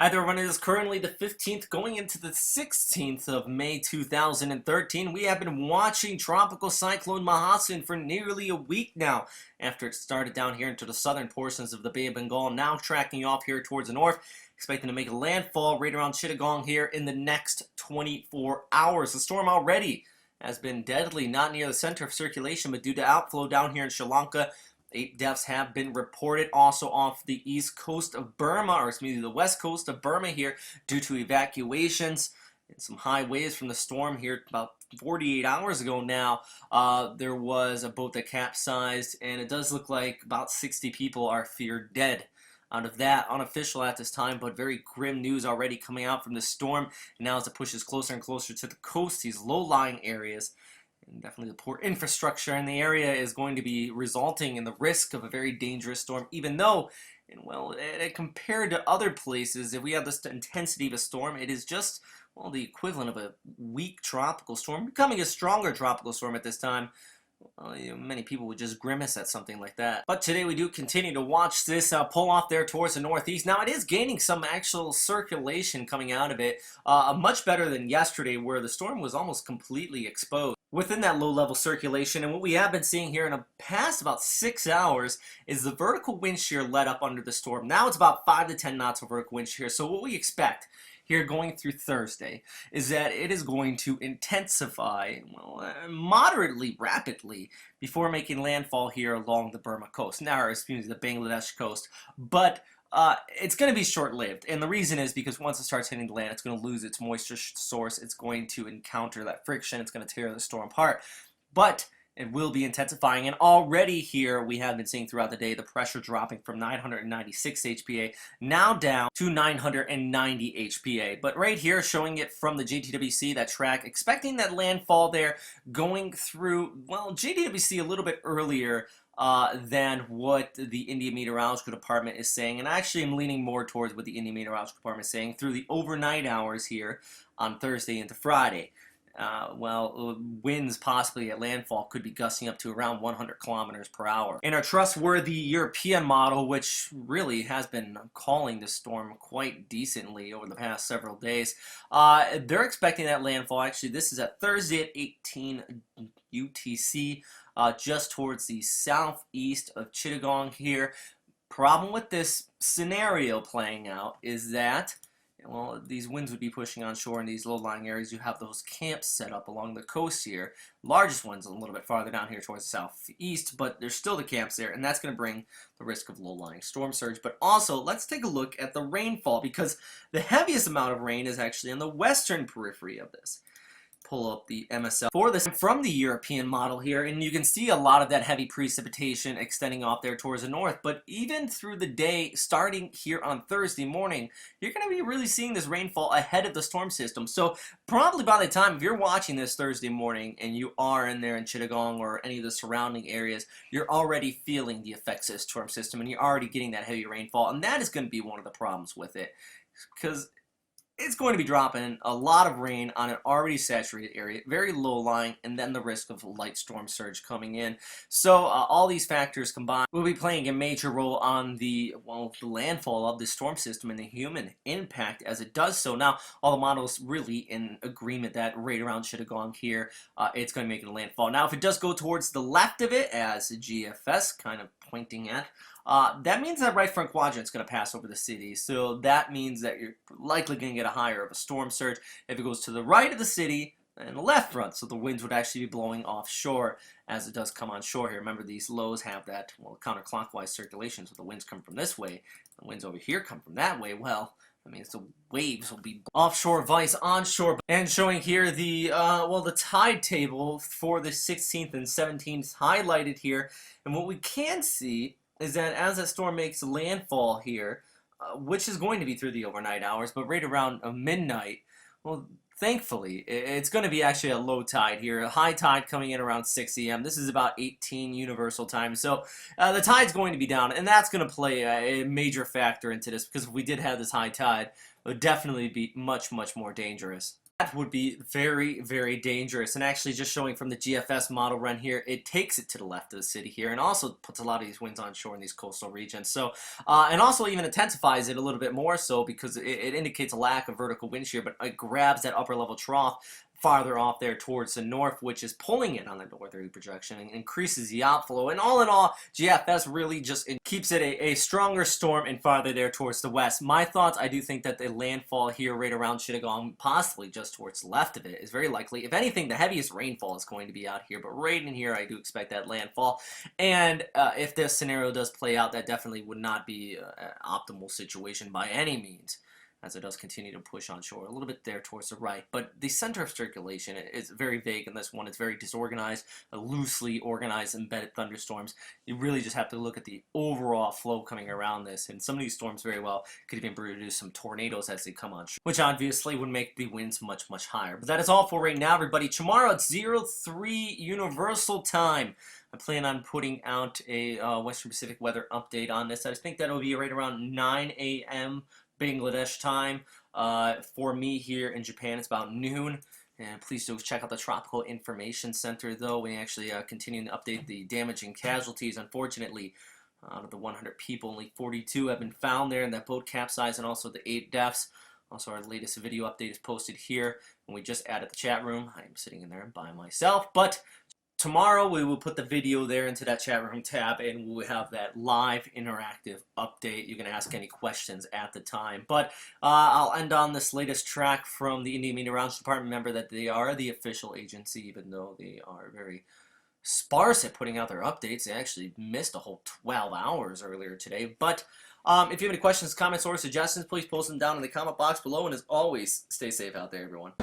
Hi there, everyone. It is currently the 15th, going into the 16th of May 2013. We have been watching Tropical Cyclone Mahasen for nearly a week now, after it started down here into the southern portions of the Bay of Bengal, now tracking off here towards the north, expecting to make a landfall right around Chittagong here in the next 24 hours. The storm already has been deadly, not near the center of circulation, but due to outflow down here in Sri Lanka. 8 deaths have been reported also off the east coast of Burma, or excuse me, the west coast of Burma here, due to evacuations and some high waves from the storm here about 48 hours ago now. There was a boat that capsized, and it does look like about 60 people are feared dead. Out of that, unofficial at this time, but very grim news already coming out from the storm. And now as it pushes closer and closer to the coast, these low-lying areas, and definitely the poor infrastructure in the area, is going to be resulting in the risk of a very dangerous storm, even though, and well, compared to other places, if we have this intensity of a storm, it is just, well, the equivalent of a weak tropical storm, becoming a stronger tropical storm at this time. Well, many people would just grimace at something like that. But today we do continue to watch this pull off there towards the northeast. Now it is gaining some actual circulation coming out of it, much better than yesterday, where the storm was almost completely exposed within that low-level circulation. And what we have been seeing here in the past about 6 hours is the vertical wind shear let up under the storm. Now it's about 5 to 10 knots of vertical wind shear. So what we expect here going through Thursday is that it is going to intensify, well, moderately rapidly before making landfall here along the Burma coast, now, or excuse me, the Bangladesh coast. But it's going to be short-lived, and the reason is because once it starts hitting the land, it's going to lose its moisture source. It's going to encounter that friction. It's going to tear the storm apart. But it will be intensifying, and already here we have been seeing throughout the day the pressure dropping from 996 HPA now down to 990 HPA. But right here showing it from the JTWC, that track, expecting that landfall there going through, well, JTWC a little bit earlier than what the Indian Meteorological Department is saying. And actually I'm leaning more towards what the Indian Meteorological Department is saying through the overnight hours here on Thursday into Friday. Winds possibly at landfall could be gusting up to around 100 kilometers per hour. In our trustworthy European model, which really has been calling this storm quite decently over the past several days, they're expecting that landfall. Actually, this is at Thursday at 18 UTC, just towards the southeast of Chittagong here. Problem with this scenario playing out is that, well, these winds would be pushing on shore in these low-lying areas. You have those camps set up along the coast here. Largest ones a little bit farther down here towards the southeast, but there's still the camps there, and that's going to bring the risk of low-lying storm surge. But also, let's take a look at the rainfall, because the heaviest amount of rain is actually on the western periphery of this. Pull up the MSL for this from the European model here, and you can see a lot of that heavy precipitation extending off there towards the north. But even through the day, starting here on Thursday morning, you're going to be really seeing this rainfall ahead of the storm system. So probably by the time, if you're watching this Thursday morning and you are in there in Chittagong or any of the surrounding areas, you're already feeling the effects of this storm system, and you're already getting that heavy rainfall. And that is going to be one of the problems with it, because it's going to be dropping a lot of rain on an already saturated area, very low-lying, and then the risk of light storm surge coming in. So all these factors combined will be playing a major role on the landfall of the storm system and the human impact as it does so. Now, all the models really in agreement that right around Chittagong here, it's going to make it a landfall. Now, if it does go towards the left of it, as GFS kind of pointing at, that means that right front quadrant is going to pass over the city. So that means that you're likely going to get a higher of a storm surge if it goes to the right of the city and the left front. So the winds would actually be blowing offshore as it does come on shore here. Remember, these lows have that, well, counterclockwise circulation. So the winds come from this way, the winds over here come from that way. Well, I mean, the waves will be offshore, vice onshore. And showing here the, the tide table for the 16th and 17th highlighted here. And what we can see is that as that storm makes landfall here, which is going to be through the overnight hours, but right around midnight, well, thankfully, it's going to be actually a low tide here. A high tide coming in around 6 a.m. This is about 18 universal time. So the tide's going to be down, and that's going to play a major factor into this, because if we did have this high tide, it would definitely be much, much more dangerous. That would be very, very dangerous. And actually, just showing from the GFS model run here, it takes it to the left of the city here and also puts a lot of these winds on shore in these coastal regions. So, and also even intensifies it a little bit more so because it indicates a lack of vertical wind shear, but it grabs that upper level trough farther off there towards the north, which is pulling it on the northerly projection and increases the outflow. And all in all, GFS really just keeps it a stronger storm and farther there towards the west. My thoughts, I do think that the landfall here right around Chittagong, possibly just towards the left of it, is very likely. If anything, the heaviest rainfall is going to be out here, but right in here, I do expect that landfall. And if this scenario does play out, that definitely would not be an optimal situation by any means, as it does continue to push on shore a little bit there towards the right. But the center of circulation is very vague in this one. It's very disorganized, loosely organized embedded thunderstorms. You really just have to look at the overall flow coming around this, and some of these storms very well could even produce some tornadoes as they come on shore, which obviously would make the winds much, much higher. But that is all for right now, everybody. Tomorrow at 03 Universal Time, I plan on putting out a Western Pacific weather update on this. I think that'll be right around 9 a.m. Bangladesh time. For me here in Japan, it's about noon. And please do check out the Tropical Information Center, though. We actually continue to update the damage and casualties. Unfortunately, out of the 100 people, only 42 have been found there in that boat capsized, and also the 8 deaths. Also, our latest video update is posted here, and we just added the chat room. I am sitting in there by myself, but tomorrow we will put the video there into that chat room tab, and we'll have that live interactive update. You can ask any questions at the time. But I'll end on this latest track from the Indian Meteorology Department. Remember that they are the official agency, even though they are very sparse at putting out their updates. They actually missed a whole 12 hours earlier today. But if you have any questions, comments, or suggestions, please post them down in the comment box below. And as always, stay safe out there, everyone.